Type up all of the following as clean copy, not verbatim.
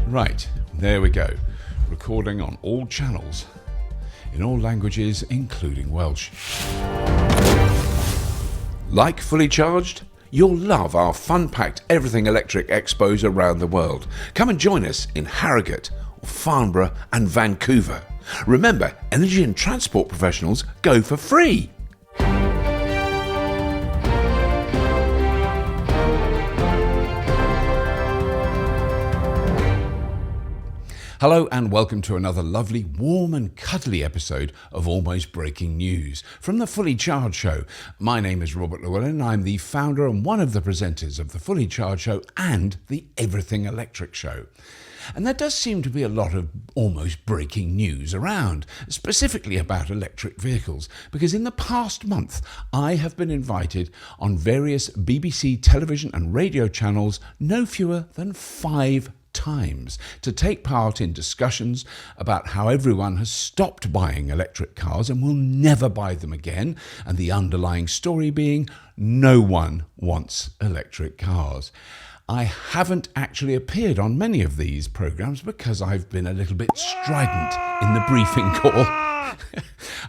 Right, there we go. Recording on all channels, in all languages, including Welsh. Like Fully Charged? You'll love our fun-packed everything electric expos around the world. Come and join us in Harrogate, Farnborough and Vancouver. Remember, energy and transport professionals go for free. Hello and welcome to another lovely, warm and cuddly episode of Almost Breaking News from the Fully Charged Show. My name is Robert Llewellyn. I'm the founder and one of the presenters of the Fully Charged Show and the Everything Electric Show. And there does seem to be a lot of almost breaking news around, specifically about electric vehicles, because in the past month I have been invited on various BBC television and radio channels no fewer than 5 times to take part in discussions about how everyone has stopped buying electric cars and will never buy them again, and the underlying story being no one wants electric cars. I haven't actually appeared on many of these programmes because I've been a little bit strident in the briefing call.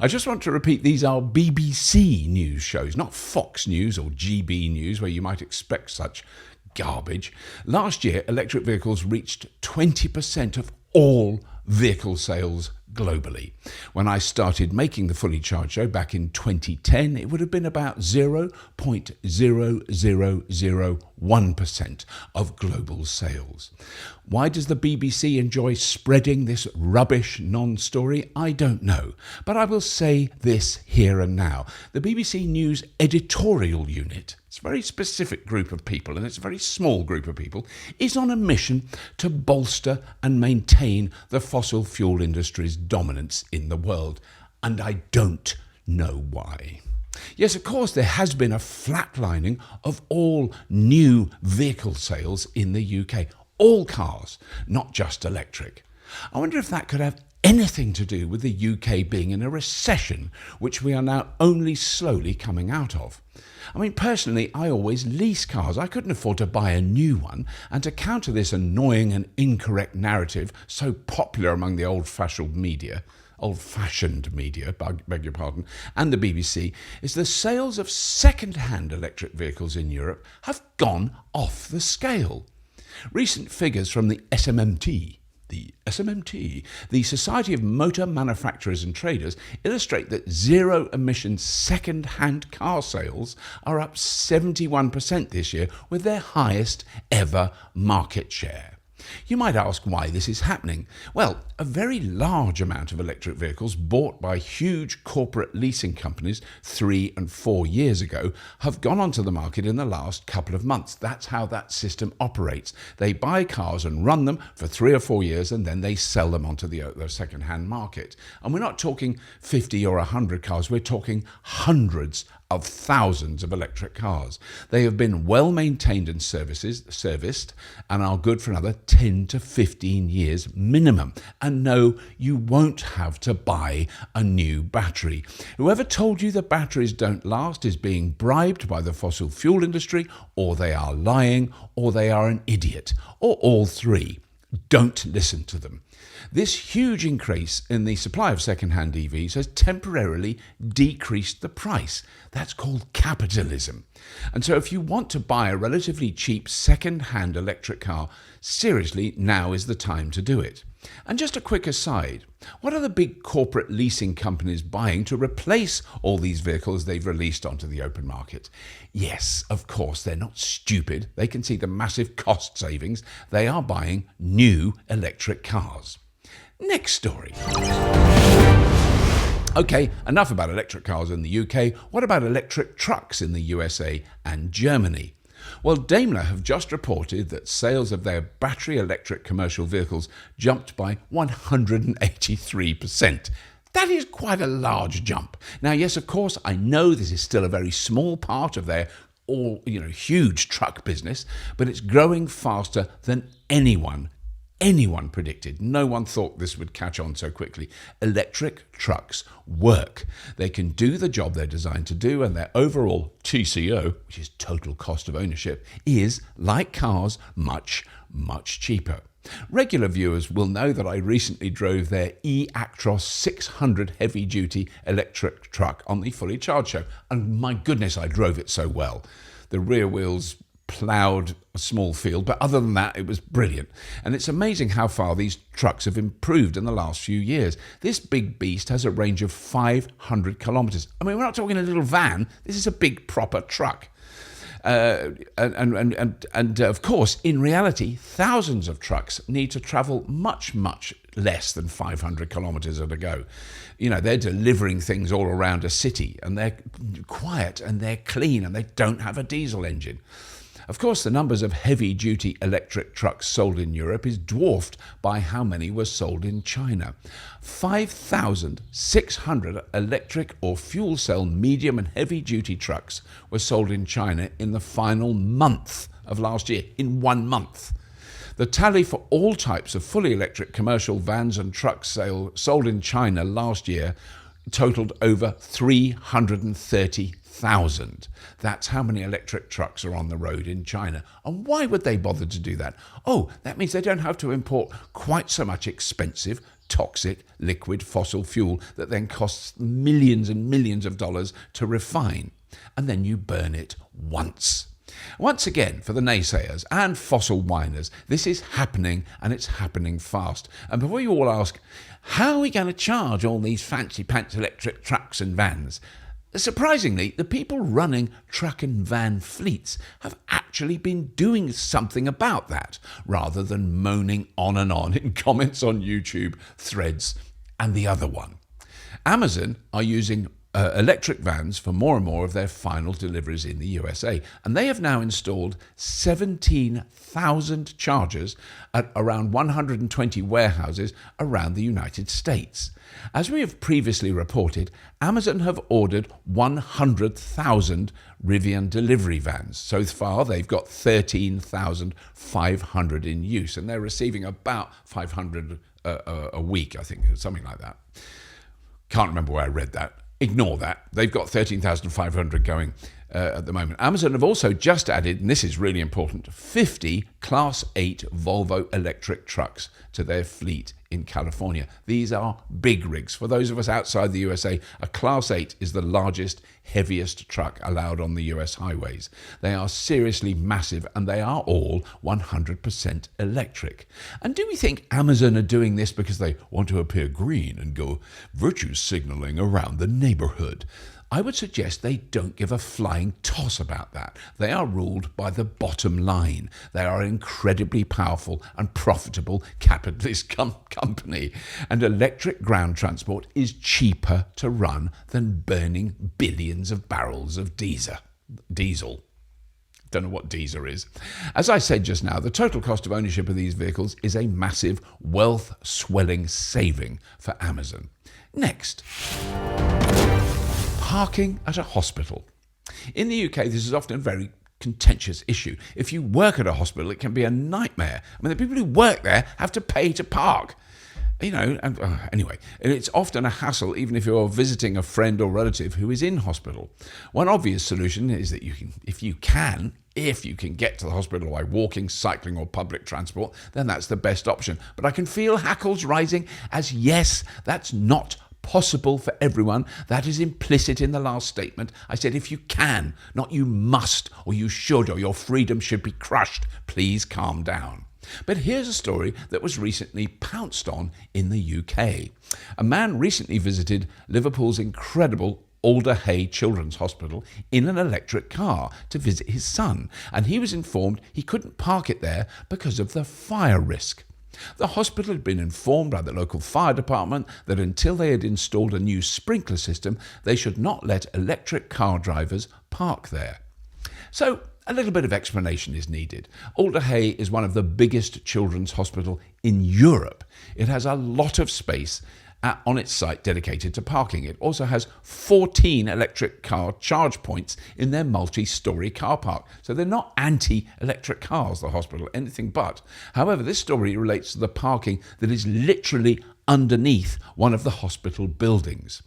I just want to repeat, these are BBC news shows, not Fox News or GB News, where you might expect such garbage. Last year, electric vehicles reached 20% of all vehicle sales globally. When I started making the Fully Charged Show back in 2010, it would have been about 0.0001% of global sales. Why does the BBC enjoy spreading this rubbish non-story? I don't know. But I will say this here and now. The BBC News editorial unit, it's a very specific group of people, and it's a very small group of people, is on a mission to bolster and maintain the fossil fuel industry's dominance in the world. And I don't know why. Yes, of course, there has been a flatlining of all new vehicle sales in the UK. All cars, not just electric. I wonder if that could have anything to do with the UK being in a recession, which we are now only slowly coming out of. I mean, personally, I always lease cars. I couldn't afford to buy a new one, and to counter this annoying and incorrect narrative so popular among the old-fashioned media, beg your pardon, and the BBC, is the sales of second-hand electric vehicles in Europe have gone off the scale. Recent figures from the SMMT, the Society of Motor Manufacturers and Traders, illustrate that zero-emission second-hand car sales are up 71% this year, with their highest ever market share. You might ask why this is happening. Well, a very large amount of electric vehicles bought by huge corporate leasing companies 3 and 4 years ago have gone onto the market in the last couple of months. That's how that system operates. They buy cars and run them for 3 or 4 years, and then they sell them onto the second-hand market. And we're not talking 50 or 100 cars, we're talking hundreds of thousands of electric cars. They have been well maintained and serviced and are good for another 10 to 15 years minimum. And no, you won't have to buy a new battery. Whoever told you the batteries don't last is being bribed by the fossil fuel industry, or they are lying, or they are an idiot, or all three. Don't listen to them. This huge increase in the supply of second-hand EVs has temporarily decreased the price. That's called capitalism. And so if you want to buy a relatively cheap second-hand electric car, seriously, now is the time to do it. And just a quick aside, what are the big corporate leasing companies buying to replace all these vehicles they've released onto the open market? Yes, of course, they're not stupid. They can see the massive cost savings. They are buying new electric cars. Next story. Okay, enough about electric cars in the UK. What about electric trucks in the USA and Germany? Well, Daimler have just reported that sales of their battery electric commercial vehicles jumped by 183%. That is quite a large jump. Now, yes, of course, I know this is still a very small part of their huge truck business, but it's growing faster than anyone predicted. No one thought this would catch on so quickly. Electric trucks work. They can do the job they're designed to do, and their overall TCO, which is total cost of ownership, is, like cars, much, much cheaper. Regular viewers will know that I recently drove their e-Actros 600 heavy-duty electric truck on the Fully Charged show, and my goodness, I drove it so well. The rear wheels ploughed a small field, but other than that, it was brilliant. And it's amazing how far these trucks have improved in the last few years. This big beast has a range of 500 kilometres. I mean, we're not talking a little van. This is a big, proper truck. And of course, in reality, thousands of trucks need to travel much, much less than 500 kilometres at a go. You know, they're delivering things all around a city, and they're quiet and they're clean and they don't have a diesel engine. Of course, the numbers of heavy-duty electric trucks sold in Europe is dwarfed by how many were sold in China. 5,600 electric or fuel cell medium and heavy-duty trucks were sold in China in the final month of last year, in 1 month. The tally for all types of fully electric commercial vans and trucks sold in China last year totaled over 330,000. That's how many electric trucks are on the road in China. And why would they bother to do that? Oh, that means they don't have to import quite so much expensive, toxic, liquid fossil fuel that then costs millions and millions of dollars to refine. And then you burn it once. Once again, for the naysayers and fossil whiners, this is happening, and it's happening fast. And before you all ask, how are we going to charge all these fancy pants electric trucks and vans? Surprisingly, the people running truck and van fleets have actually been doing something about that, rather than moaning on and on in comments on YouTube, Threads, and the other one. Amazon are using electric vans for more and more of their final deliveries in the USA, and they have now installed 17,000 chargers at around 120 warehouses around the United States. As we have previously reported, Amazon have ordered 100,000 Rivian delivery vans. So far, they've got 13,500 in use, and they're receiving about 500 a week, I think, something like that. Can't remember where I read that. Ignore that. They've got 13,500 going at the moment. Amazon have also just added, and this is really important, 50 Class 8 Volvo electric trucks to their fleet in California. These are big rigs. For those of us outside the USA, a Class 8 is the largest, heaviest truck allowed on the US highways. They are seriously massive, and they are all 100% electric. And do we think Amazon are doing this because they want to appear green and go virtue signaling around the neighborhood? I would suggest they don't give a flying toss about that. They are ruled by the bottom line. They are an incredibly powerful and profitable capitalist company. And electric ground transport is cheaper to run than burning billions of barrels of diesel. Don't know what diesel is. As I said just now, the total cost of ownership of these vehicles is a massive wealth-swelling saving for Amazon. Next. Parking at a hospital. In the UK, this is often a very contentious issue. If you work at a hospital, it can be a nightmare. I mean, the people who work there have to pay to park. You know, and anyway, it's often a hassle even if you're visiting a friend or relative who is in hospital. One obvious solution is that if you can get to the hospital by walking, cycling or public transport, then that's the best option. But I can feel hackles rising as yes, that's not possible for everyone. That is implicit in the last statement. I said if you can, not you must, or you should, or your freedom should be crushed. Please calm down. But here's a story that was recently pounced on in the UK. A man recently visited Liverpool's incredible Alder Hey Children's Hospital in an electric car to visit his son, and he was informed he couldn't park it there because of the fire risk. The hospital had been informed by the local fire department that until they had installed a new sprinkler system, they should not let electric car drivers park there. So, a little bit of explanation is needed. Alder Hey is one of the biggest children's hospitals in Europe. It has a lot of space on its site dedicated to parking. It also has 14 electric car charge points in their multi-storey car park. So they're not anti-electric cars, the hospital, anything but. However, this story relates to the parking that is literally underneath one of the hospital buildings.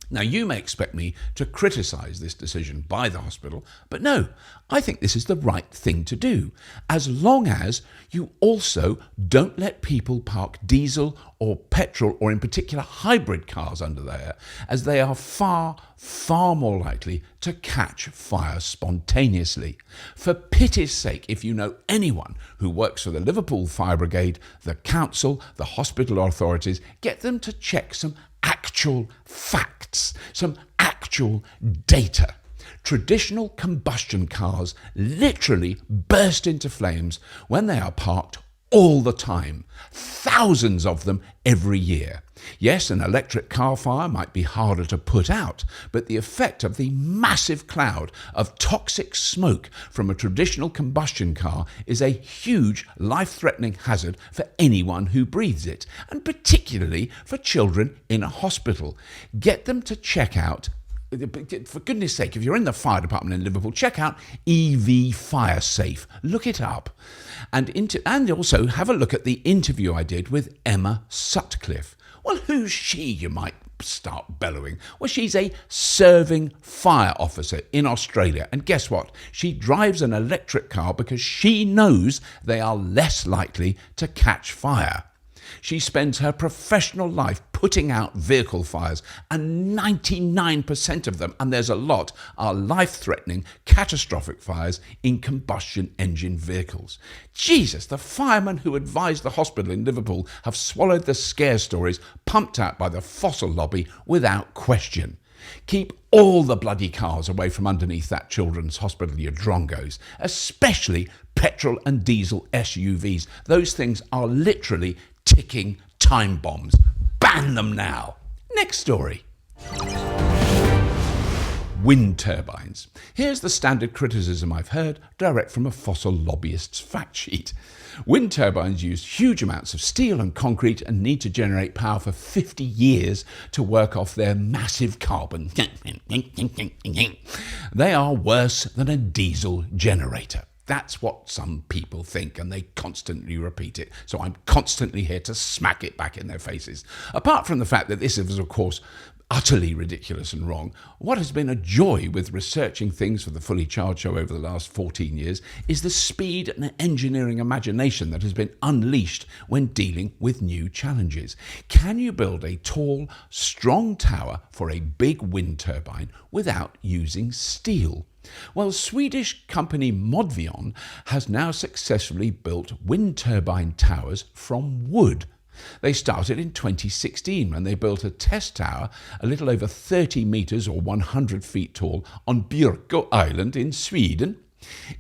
Now, you may expect me to criticise this decision by the hospital, but no, I think this is the right thing to do, as long as you also don't let people park diesel or petrol, or in particular hybrid cars, under there, as they are far, far more likely to catch fire spontaneously. For pity's sake, if you know anyone who works for the Liverpool Fire Brigade, the council, the hospital authorities, get them to check some actual facts, some actual data. Traditional combustion cars literally burst into flames when they are parked all the time, thousands of them every year. Yes, an electric car fire might be harder to put out, but the effect of the massive cloud of toxic smoke from a traditional combustion car is a huge life-threatening hazard for anyone who breathes it, and particularly for children in a hospital. Get them to check out, for goodness sake, if you're in the fire department in Liverpool, check out EV Fire Safe. Look it up. And also have a look at the interview I did with Emma Sutcliffe. Well, who's she, you might start bellowing? Well, she's a serving fire officer in Australia. And guess what? She drives an electric car because she knows they are less likely to catch fire. She spends her professional life putting out vehicle fires, and 99% of them, and there's a lot, are life-threatening, catastrophic fires in combustion engine vehicles. Jesus, the firemen who advised the hospital in Liverpool have swallowed the scare stories pumped out by the fossil lobby without question. Keep all the bloody cars away from underneath that children's hospital, you drongos, especially petrol and diesel SUVs. Those things are literally ticking time bombs. Ban them now. Next story. Wind turbines. Here's the standard criticism I've heard, direct from a fossil lobbyist's fact sheet. Wind turbines use huge amounts of steel and concrete and need to generate power for 50 years to work off their massive carbon. They are worse than a diesel generator. That's what some people think, and they constantly repeat it. So I'm constantly here to smack it back in their faces. Apart from the fact that this is, of course, utterly ridiculous and wrong, what has been a joy with researching things for the Fully Charged show over the last 14 years is the speed and engineering imagination that has been unleashed when dealing with new challenges. Can you build a tall, strong tower for a big wind turbine without using steel? Well, Swedish company Modvion has now successfully built wind turbine towers from wood. They started in 2016 when they built a test tower a little over 30 metres or 100 feet tall on Björkö Island in Sweden.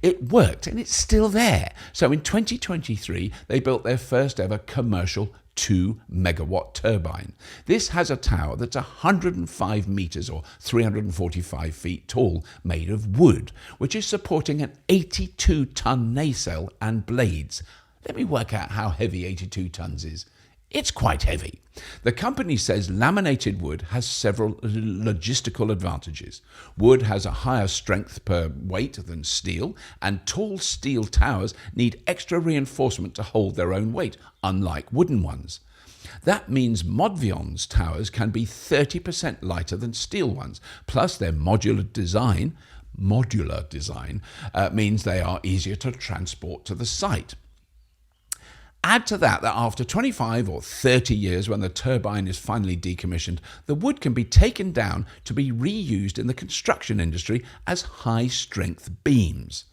It worked and it's still there. So in 2023, they built their first ever commercial 2 megawatt turbine. This has a tower that's 105 metres or 345 feet tall, made of wood, which is supporting an 82-ton nacelle and blades. Let me work out how heavy 82 tons is. It's quite heavy. The company says laminated wood has several logistical advantages. Wood has a higher strength per weight than steel, and tall steel towers need extra reinforcement to hold their own weight, unlike wooden ones. That means Modvion's towers can be 30% lighter than steel ones, plus their modular design means they are easier to transport to the site. Add to that after 25 or 30 years, when the turbine is finally decommissioned, the wood can be taken down to be reused in the construction industry as high-strength beams.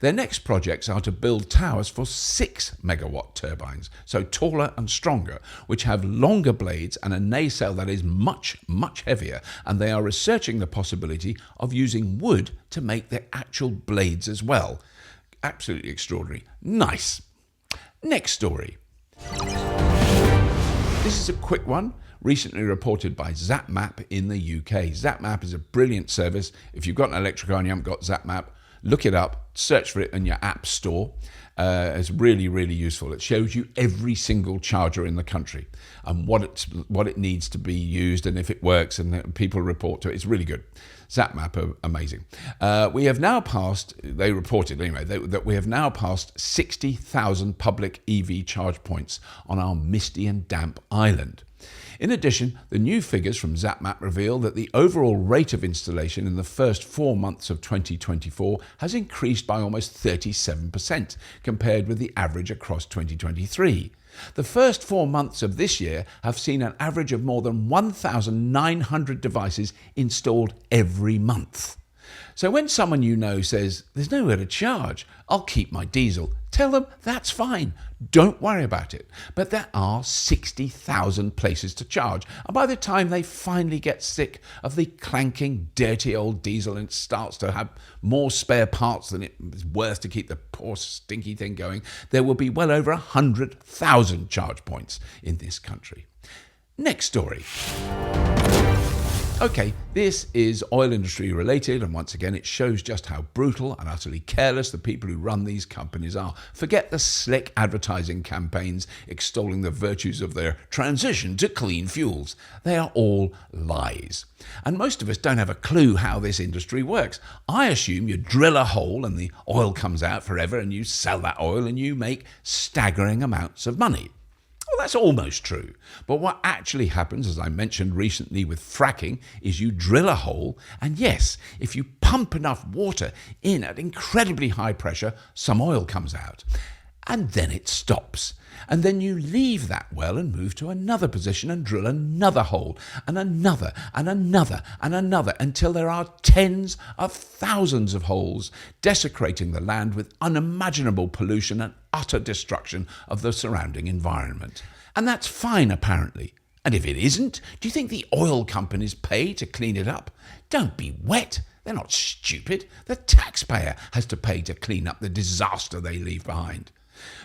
Their next projects are to build towers for 6 megawatt turbines, so taller and stronger, which have longer blades and a nacelle that is much, much heavier, and they are researching the possibility of using wood to make their actual blades as well. Absolutely extraordinary. Nice. Next story. This is a quick one, recently reported by ZapMap in the UK. ZapMap is a brilliant service. If you've got an electric car and you haven't got ZapMap, look it up. search for it in your app store. It's really, really useful. It shows you every single charger in the country and what it needs to be used and if it works, and people report to it. It's really good. ZapMap are amazing. We have now passed, they reported anyway, that we have now passed 60,000 public EV charge points on our misty and damp island. In addition, the new figures from ZapMap reveal that the overall rate of installation in the first 4 months of 2024 has increased by almost 37% compared with the average across 2023. The first 4 months of this year have seen an average of more than 1,900 devices installed every month. So when someone you know says, "There's nowhere to charge, I'll keep my diesel," tell them that's fine. Don't worry about it. But there are 60,000 places to charge. And by the time they finally get sick of the clanking, dirty old diesel and it starts to have more spare parts than it is worth to keep the poor stinky thing going, there will be well over 100,000 charge points in this country. Next story. Okay, this is oil industry related, and once again it shows just how brutal and utterly careless the people who run these companies are. Forget the slick advertising campaigns extolling the virtues of their transition to clean fuels. They are all lies. And most of us don't have a clue how this industry works. I assume you drill a hole and the oil comes out forever and you sell that oil and you make staggering amounts of money. Well, that's almost true. But what actually happens, as I mentioned recently with fracking, is you drill a hole, and yes, if you pump enough water in at incredibly high pressure, some oil comes out. And then it stops. And then you leave that well and move to another position and drill another hole, and another, and another, and another, until there are tens of thousands of holes, desecrating the land with unimaginable pollution and utter destruction of the surrounding environment. And that's fine, apparently. And if it isn't, do you think the oil companies pay to clean it up? Don't be wet. They're not stupid. The taxpayer has to pay to clean up the disaster they leave behind.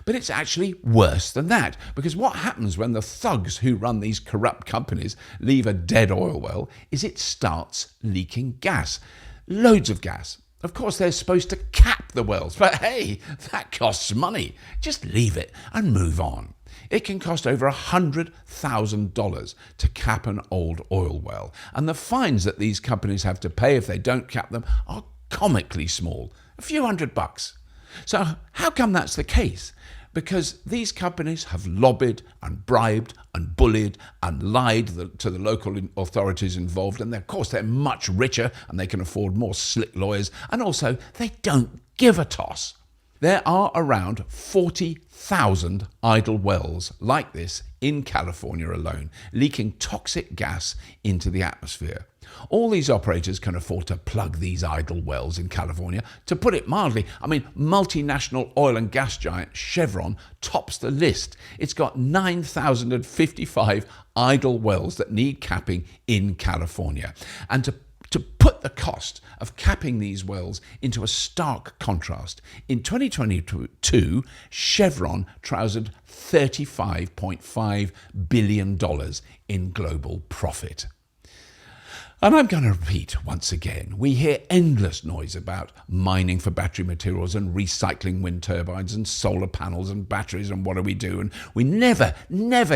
But it's actually worse than that, because what happens when the thugs who run these corrupt companies leave a dead oil well is it starts leaking gas. Loads of gas. Of course, they're supposed to cap the wells, but hey, that costs money. Just leave it and move on. It can cost over $100,000 to cap an old oil well, and the fines that these companies have to pay if they don't cap them are comically small, a few $100. So how come that's the case? Because these companies have lobbied and bribed and bullied and lied to the local authorities involved, and of course they're much richer and they can afford more slick lawyers, and also they don't give a toss. There are around 40,000 idle wells like this in California alone, leaking toxic gas into the atmosphere. All these operators can afford to plug these idle wells in California. To put it mildly, multinational oil and gas giant Chevron tops the list. It's got 9,055 idle wells that need capping in California. And to put the cost of capping these wells into a stark contrast, in 2022, Chevron trousered $35.5 billion in global profit. And I'm going to repeat once again, we hear endless noise about mining for battery materials and recycling wind turbines and solar panels and batteries and what do we do? And we never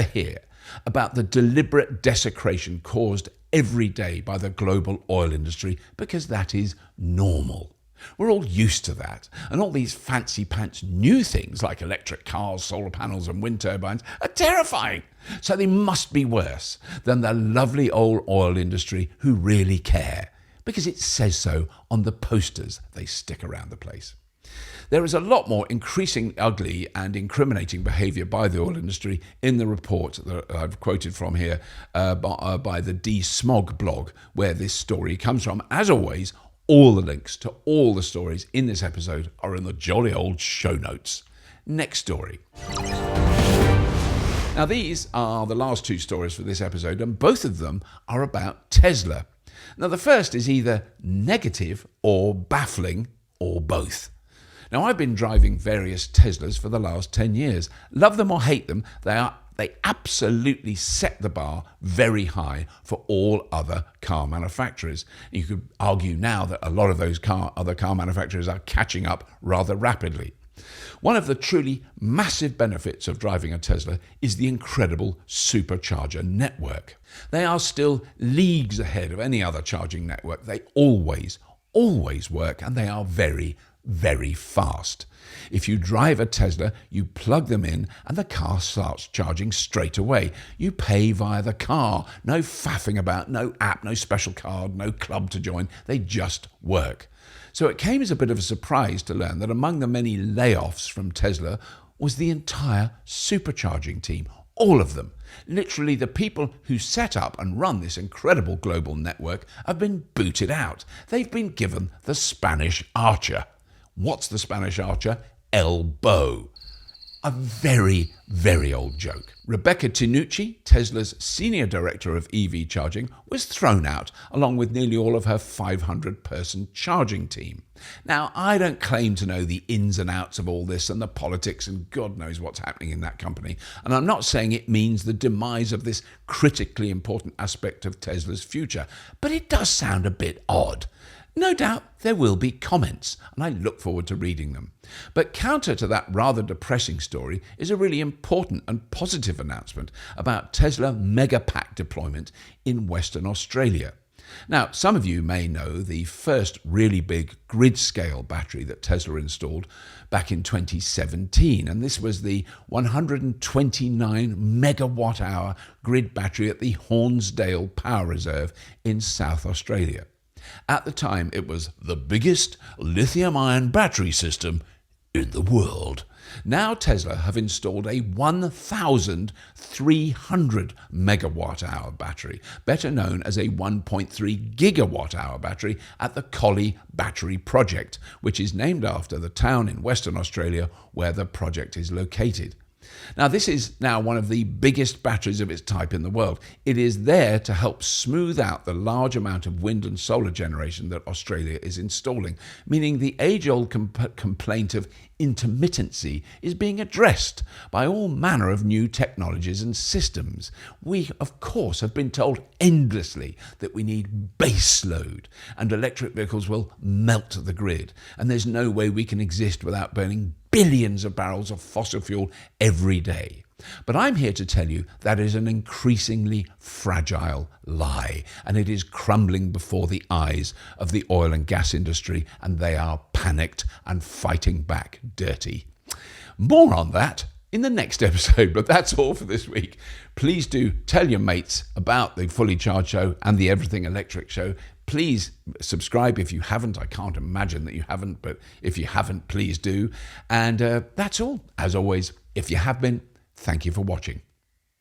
hear about the deliberate desecration caused every day by the global oil industry, because that is normal. We're all used to that, and all these fancy pants new things like electric cars, solar panels and wind turbines are terrifying. So they must be worse than the lovely old oil industry who really care, because it says so on the posters they stick around the place. There is a lot more increasingly ugly and incriminating behaviour by the oil industry in the report that I've quoted from here by the D-Smog blog, where this story comes from. As always, all the links to all the stories in this episode are in the jolly old show notes. Next story. Now, these are the last two stories for this episode, and both of them are about Tesla. Now, the first is either negative or baffling or both. Now, I've been driving various Teslas for the last 10 years. Love them or hate them, they are They absolutely set the bar very high for all other car manufacturers. You could argue now that a lot of those other car manufacturers are catching up rather rapidly. One of the truly massive benefits of driving a Tesla is the incredible supercharger network. They are still leagues ahead of any other charging network. They always work, and they are very, very fast. If you drive a Tesla, you plug them in and the car starts charging straight away. You pay via the car. No faffing about, no app, no special card, no club to join. They just work. So it came as a bit of a surprise to learn that among the many layoffs from Tesla was the entire supercharging team. All of them. Literally, the people who set up and run this incredible global network have been booted out. They've been given the Spanish Archer. What's the Spanish Archer? Elbow. A very, very old joke. Rebecca Tinucci, Tesla's senior director of EV charging, was thrown out along with nearly all of her 500-person charging team. Now, I don't claim to know the ins and outs of all this and the politics and God knows what's happening in that company, and I'm not saying it means the demise of this critically important aspect of Tesla's future, but it does sound a bit odd. No doubt there will be comments, and I look forward to reading them. But counter to that rather depressing story is a really important and positive announcement about Tesla Megapack deployment in Western Australia. Now, some of you may know the first really big grid-scale battery that Tesla installed back in 2017, and this was the 129 megawatt-hour grid battery at the Hornsdale Power Reserve in South Australia. At the time, it was the biggest lithium-ion battery system in the world. Now Tesla have installed a 1,300 megawatt-hour battery, better known as a 1.3 gigawatt-hour battery at the Collie Battery Project, which is named after the town in Western Australia where the project is located. Now, this is now one of the biggest batteries of its type in the world. It is there to help smooth out the large amount of wind and solar generation that Australia is installing, meaning the age-old complaint of intermittency is being addressed by all manner of new technologies and systems. We, of course, have been told endlessly that we need base load and electric vehicles will melt the grid, and there's no way we can exist without burning billions of barrels of fossil fuel every day. But I'm here to tell you that is an increasingly fragile lie, and it is crumbling before the eyes of the oil and gas industry, and they are panicked and fighting back dirty. More on that in the next episode, but that's all for this week. Please do tell your mates about the Fully Charged Show and the Everything Electric Show. Please subscribe if you haven't. I can't imagine that you haven't, but if you haven't, please do. And that's all. As always, if you have been, thank you for watching.